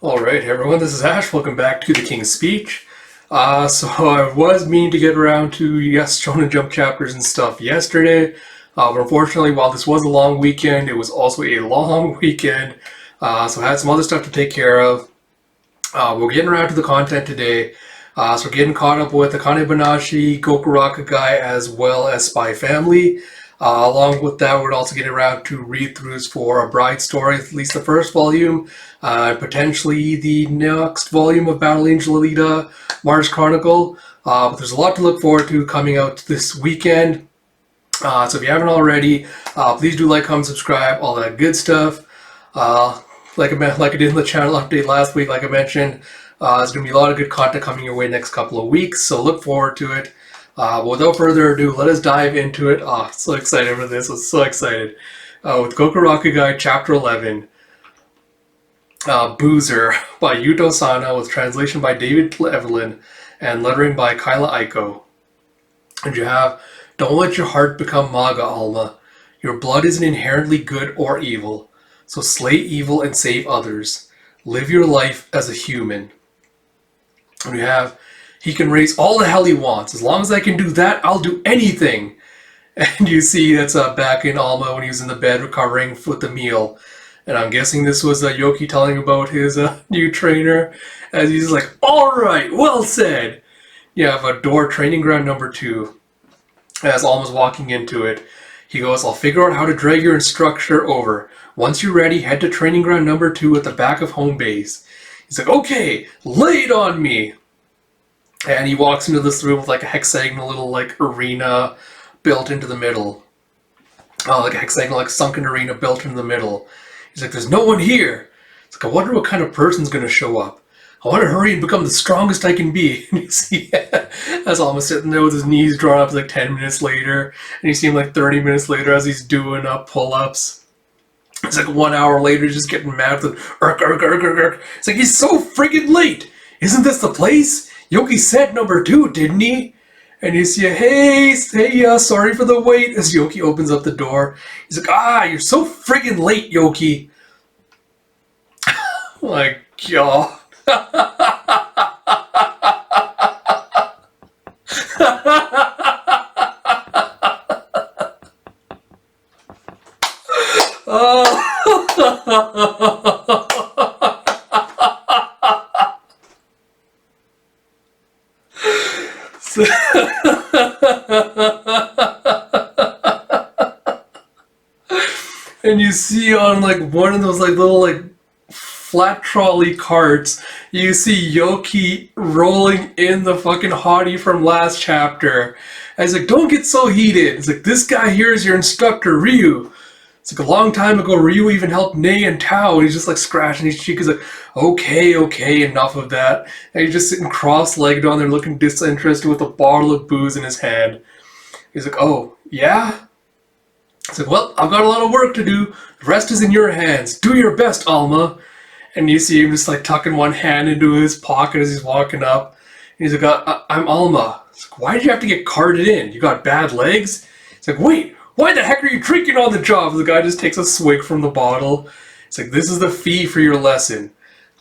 Alright everyone, this is Ash. Welcome back to the King's Speech. So I was meaning to get around to, Shonen Jump chapters and stuff yesterday. But unfortunately, while this was a long weekend, it was also a long weekend. So I had some other stuff to take care of. We're getting around to the content today. So we're getting caught up with Akane Banashi, Gokurakugai, as well as Spy Family. Along with that, we're also getting around to read-throughs for A Bride Story, at least the first volume, potentially the next volume of Battle Angel Alita, Mars Chronicle. But there's a lot to look forward to coming out this weekend. So if you haven't already, please do like, comment, subscribe, all that good stuff. Like I did in the channel update last week, like I mentioned, there's going to be a lot of good content coming your way next couple of weeks, so look forward to it. But without further ado, let us dive into it. So excited for this. I'm so excited. With Gokurakugai Chapter 11, Boozer by Yuto Sana, with translation by David Evelyn and lettering by Kyla Aiko. And you have, don't let your heart become Maga, Alma. Your blood isn't inherently good or evil, so slay evil and save others. Live your life as a human. And you have, he can raise all the hell he wants. As long as I can do that, I'll do anything. And you see that's back in Alma when he was in the bed recovering with the meal. And I'm guessing this was Yoki telling about his new trainer. As he's like, alright, well said. You have a door training ground number 2. As Alma's walking into it, he goes, I'll figure out how to drag your instructor over. Once you're ready, head to training ground number 2 at the back of home base. He's like, okay, lay it on me. And he walks into this room with like a hexagonal little like arena built into the middle. Like a hexagonal like sunken arena built into the middle. He's like, there's no one here. It's like, I wonder what kind of person's going to show up. I want to hurry and become the strongest I can be. And you see, as Alma's sitting there with his knees drawn up like 10 minutes later. And you see him like 30 minutes later as he's doing pull-ups. It's like 1 hour later, just getting mad with ark, ark, ark, ark, ark. It's like, he's so friggin' late. Isn't this the place? Yoki said number 2, didn't he? And you see, hey, sorry for the wait. As Yoki opens up the door, he's like, you're so friggin' late, Yoki. My God. And you see on like one of those like little like flat trolley carts, you see Yoki rolling in the fucking hottie from last chapter. And he's like, don't get so heated. It's like, this guy here is your instructor, Ryu. It's like a long time ago, Ryu even helped Nei and Tao, and he's just like scratching his cheek. He's like, okay, enough of that. And he's just sitting cross-legged on there looking disinterested with a bottle of booze in his hand. He's like, oh, yeah? It's like, well, I've got a lot of work to do. The rest is in your hands. Do your best, Alma. And you see him just like tucking one hand into his pocket as he's walking up. And he's like, I'm Alma. It's like, why did you have to get carted in? You got bad legs? It's like, wait, why the heck are you drinking on the job? The guy just takes a swig from the bottle. It's like, this is the fee for your lesson.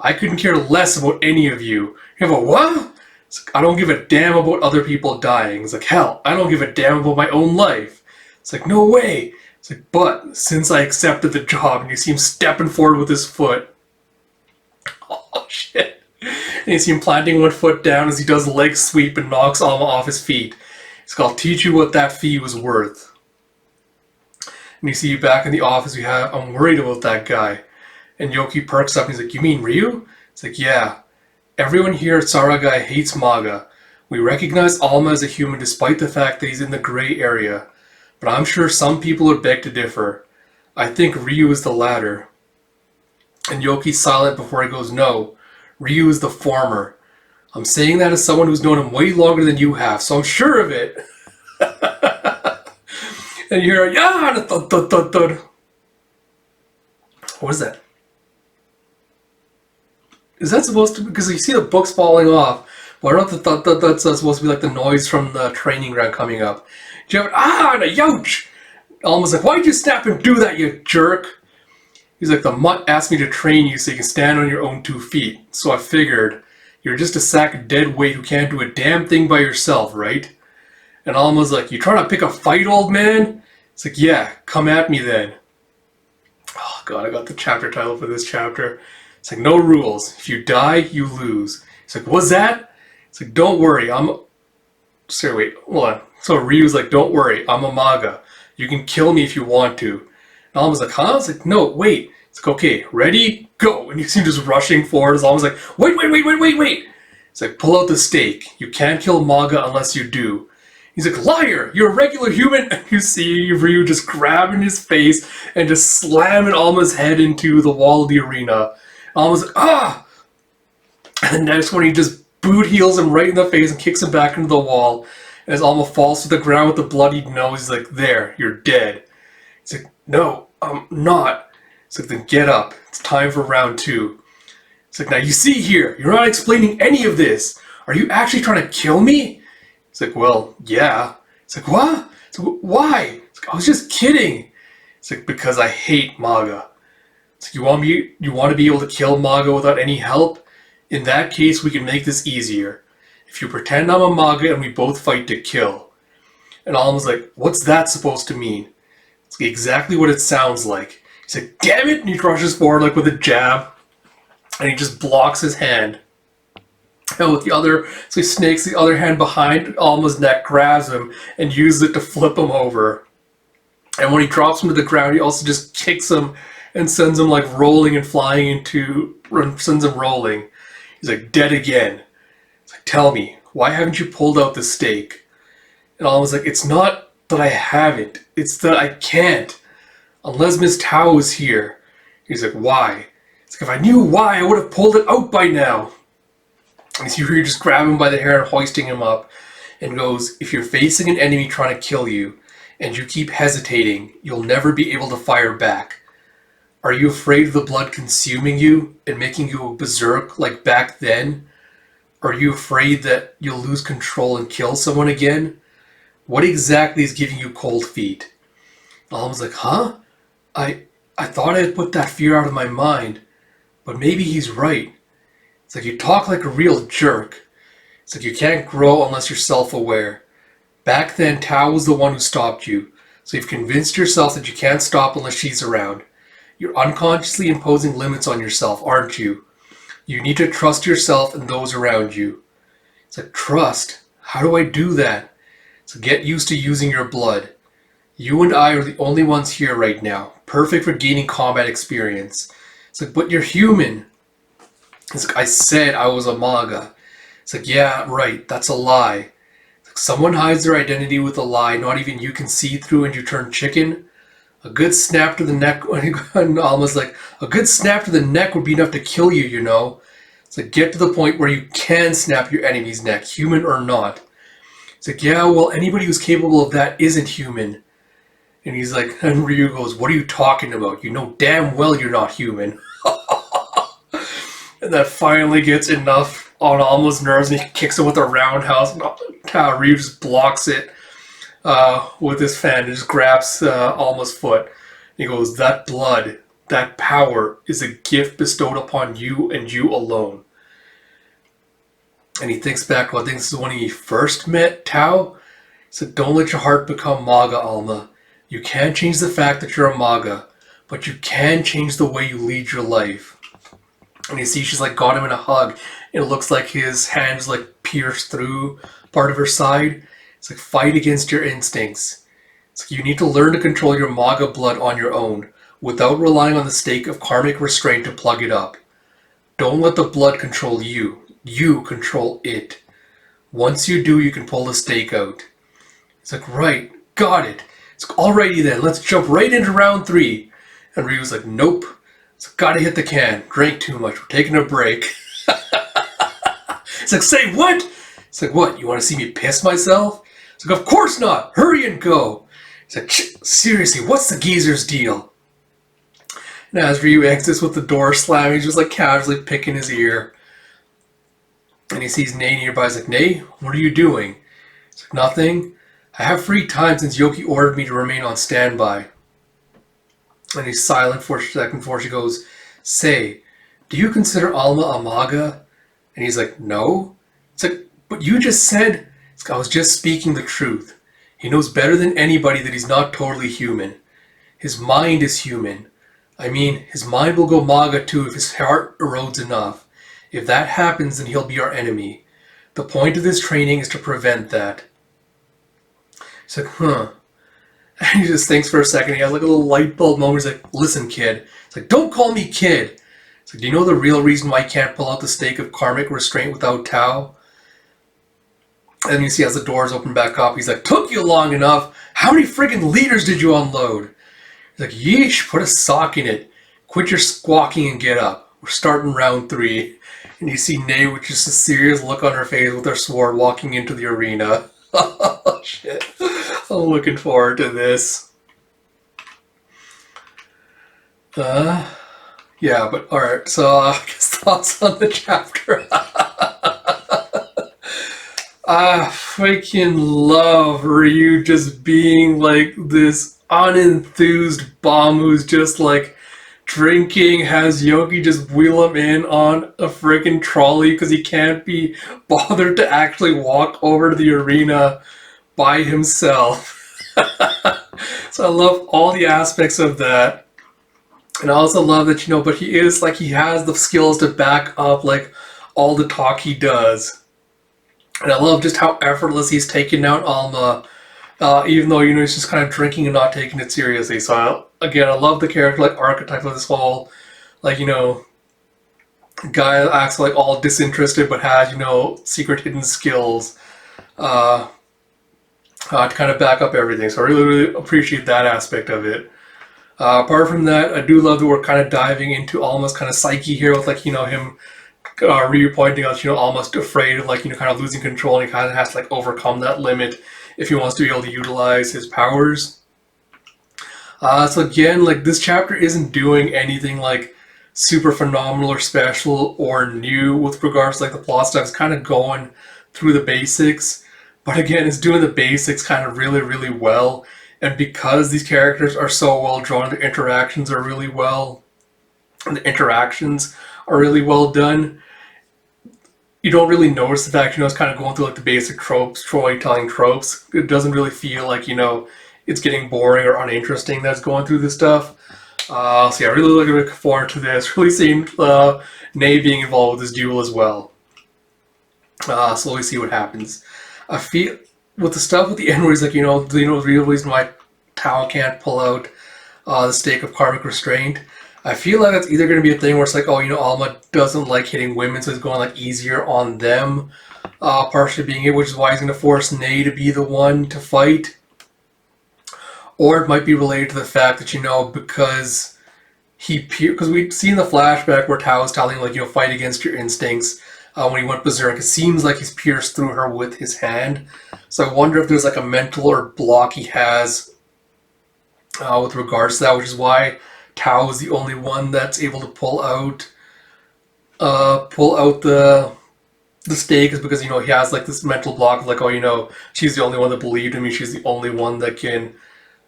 I couldn't care less about any of you. You have a what? It's like, I don't give a damn about other people dying. It's like, hell, I don't give a damn about my own life. It's like, no way. It's like, but since I accepted the job, and you see him stepping forward with his foot. Oh, shit. And you see him planting one foot down as he does a leg sweep and knocks Alma off his feet. He's like, I'll teach you what that fee was worth. And you see you back in the office, you have, I'm worried about that guy. And Yoki perks up and he's like, you mean Ryu? It's like, yeah. Everyone here at Saragai hates Maga. We recognize Alma as a human despite the fact that he's in the gray area. But I'm sure some people would beg to differ. I think Ryu is the latter. And Yoki's silent before he goes, no. Ryu is the former. I'm saying that as someone who's known him way longer than you have, so I'm sure of it. And you hear, yeah, thud, thud, thud, thud. What is that? Is that supposed to be, because you see the books falling off, but I don't know if that's supposed to be like the noise from the training ground coming up. Do you have and a youch! Alma's like, why'd you snap and do that, you jerk? He's like, the mutt asked me to train you so you can stand on your own 2 feet. So I figured, you're just a sack of dead weight who can't do a damn thing by yourself, right? And Alma's like, you trying to pick a fight, old man? It's like, yeah, come at me then. Oh god, I got the chapter title for this chapter. It's like, no rules. If you die, you lose. It's like, what's that? It's like, don't worry, Sorry, wait, hold on. So Ryu's like, don't worry, I'm a maga. You can kill me if you want to. And Alma's like, huh? It's like, no, wait. It's like, okay, ready, go. And you see him just rushing forward. Alma's like, wait. It's like, pull out the stake. You can't kill maga unless you do. He's like, liar, you're a regular human. And you see Ryu just grabbing his face and just slamming Alma's head into the wall of the arena. Alma's like, ah! And next one, he just boot heels him right in the face and kicks him back into the wall. As Alma falls to the ground with a bloodied nose, he's like, there, you're dead. He's like, no, I'm not. He's like, then get up. It's time for round 2. It's like, now you see here, you're not explaining any of this. Are you actually trying to kill me? It's like, well, yeah. It's like, what? It's like, why? It's like, I was just kidding. It's like, because I hate Maga. It's like, you want to be able to kill Maga without any help? In that case, we can make this easier. If you pretend I'm a Maga and we both fight to kill. And Alma's like, what's that supposed to mean? It's like, exactly what it sounds like. He's like, damn it! And he rushes forward like with a jab. And he just blocks his hand. And with the other, so he snakes the other hand behind Alma's neck, grabs him, and uses it to flip him over. And when he drops him to the ground, he also just kicks him and sends him like rolling and flying sends him rolling. He's like, dead again. It's like, tell me, why haven't you pulled out the stake? And Alma's like, it's not that I haven't, it's that I can't. Unless Miss Tao is here. He's like, why? It's like, if I knew why, I would have pulled it out by now. And you see Ryu just grab him by the hair and hoisting him up, and goes, if you're facing an enemy trying to kill you, and you keep hesitating, you'll never be able to fire back. Are you afraid of the blood consuming you and making you a berserk like back then? Are you afraid that you'll lose control and kill someone again? What exactly is giving you cold feet? And Alma's like, huh? I thought I had put that fear out of my mind, but maybe he's right. It's like, you talk like a real jerk. It's like, you can't grow unless you're self-aware. Back then, Tao was the one who stopped you, so you've convinced yourself that you can't stop unless she's around. You're unconsciously imposing limits on yourself, aren't you? You need to trust yourself and those around you. It's like, trust? How do I do that? So get used to using your blood. You and I are the only ones here right now, perfect for gaining combat experience. It's like, but you're human. It's like, I said I was a Maga. It's like, yeah, right, that's a lie. It's like, someone hides their identity with a lie not even you can see through and you turn chicken. A good snap to the neck, and Alma's like, a good snap to the neck would be enough to kill you, you know. It's like, get to the point where you can snap your enemy's neck, human or not. It's like, yeah, well, anybody who's capable of that isn't human. And he's like, and Ryu goes, what are you talking about? You know damn well you're not human. And that finally gets enough on Alma's nerves, and he kicks him with a roundhouse. And Ryu just blocks it with his fan and just grabs Alma's foot. And he goes, that blood, that power is a gift bestowed upon you and you alone. And he thinks back, well, I think this is when he first met Tao. He said, don't let your heart become Maga, Alma. You can't change the fact that you're a Maga, but you can change the way you lead your life. And you see she's like got him in a hug. It looks like his hands like pierced through part of her side. It's like, fight against your instincts. It's like, you need to learn to control your Maga blood on your own, without relying on the stake of karmic restraint to plug it up. Don't let the blood control you. You control it. Once you do, you can pull the stake out. It's like, right, got it. It's like, alrighty then, let's jump right into round 3. And Ryu's like, nope. It's like, gotta hit the can. Drank too much. We're taking a break. It's like, say what? It's like, what? You want to see me piss myself? It's like, of course not. Hurry and go. It's like, seriously, what's the geezer's deal? And as Ryu exits with the door slamming, he's just like casually picking his ear. And he sees Nei nearby. He's like, Nei, what are you doing? It's like, nothing. I have free time since Yoki ordered me to remain on standby. And he's silent for a second before she goes, "Say, do you consider Alma a maga?" And he's like, "No." It's like, "But you just said..." It's like, "I was just speaking the truth. He knows better than anybody that he's not totally human. His mind is human. I mean, his mind will go maga too if his heart erodes enough. If that happens, then he'll be our enemy. The point of this training is to prevent that." He's like, "Huh." And he just thinks for a second. He has like a little light bulb moment. He's like, "Listen, kid." It's like, "Don't call me kid." It's like, "Do you know the real reason why you can't pull out the stake of karmic restraint without Tao?" And you see as the doors open back up, he's like, "Took you long enough. How many friggin' liters did you unload?" He's like, "Yeesh, put a sock in it. Quit your squawking and get up. We're starting round 3. And you see Nate with just a serious look on her face with her sword walking into the arena. Oh, shit. I'm looking forward to this. Yeah, but alright, so I guess thoughts on the chapter. I freaking love Ryu just being like this unenthused bum who's just like drinking, has Yogi just wheel him in on a freaking trolley because he can't be bothered to actually walk over to the arena by himself. So I love all the aspects of that. And I also love that, but he is like, he has the skills to back up like all the talk he does. And I love just how effortless he's taking out Alma, even though, he's just kind of drinking and not taking it seriously. So, I love the character, like, archetype of this whole, like, guy that acts like all disinterested but has, secret hidden skills to kind of back up everything. So I really, really appreciate that aspect of it. Apart from that, I do love that we're kind of diving into Alma's kind of psyche here with, like, him Ryu pointing out, almost afraid of, like, kind of losing control, and he kind of has to, like, overcome that limit if he wants to be able to utilize his powers. So again, like, this chapter isn't doing anything, like, super phenomenal or special or new with regards to, like, the plot stuff. It's kind of going through the basics, but again, it's doing the basics kind of really, really well. And because these characters are so well drawn, the interactions are really well done. You don't really notice the fact, it's kind of going through like the basic tropes, storytelling tropes. It doesn't really feel like, it's getting boring or uninteresting that's going through this stuff. So yeah, really looking forward to this. Really seeing Nate being involved with this duel as well. Slowly see what happens. I feel with the stuff with the end where he's like, the real reason why Tao can't pull out the stake of karmic restraint. I feel like that's either going to be a thing where it's like, Alma doesn't like hitting women, so it's going like easier on them, partially being it, which is why he's going to force Ney to be the one to fight. Or it might be related to the fact that, because we've seen the flashback where Tao is telling, like, fight against your instincts when he went berserk. It seems like he's pierced through her with his hand. So I wonder if there's like a mental or block he has with regards to that, which is why Tao is the only one that's able to pull out the stake, is because he has like this mental block of like, she's the only one that believed in me. She's the only one that can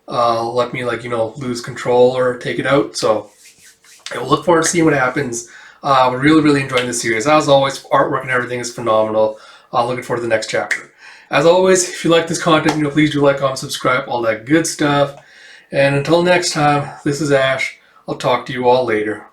let me lose control or take it out. So we'll look forward to seeing what happens. We're really, really enjoying this series. As always, artwork and everything is phenomenal. Looking forward to the next chapter. As always, if you like this content, please do like, comment, subscribe, all that good stuff. And until next time, this is Ash. I'll talk to you all later.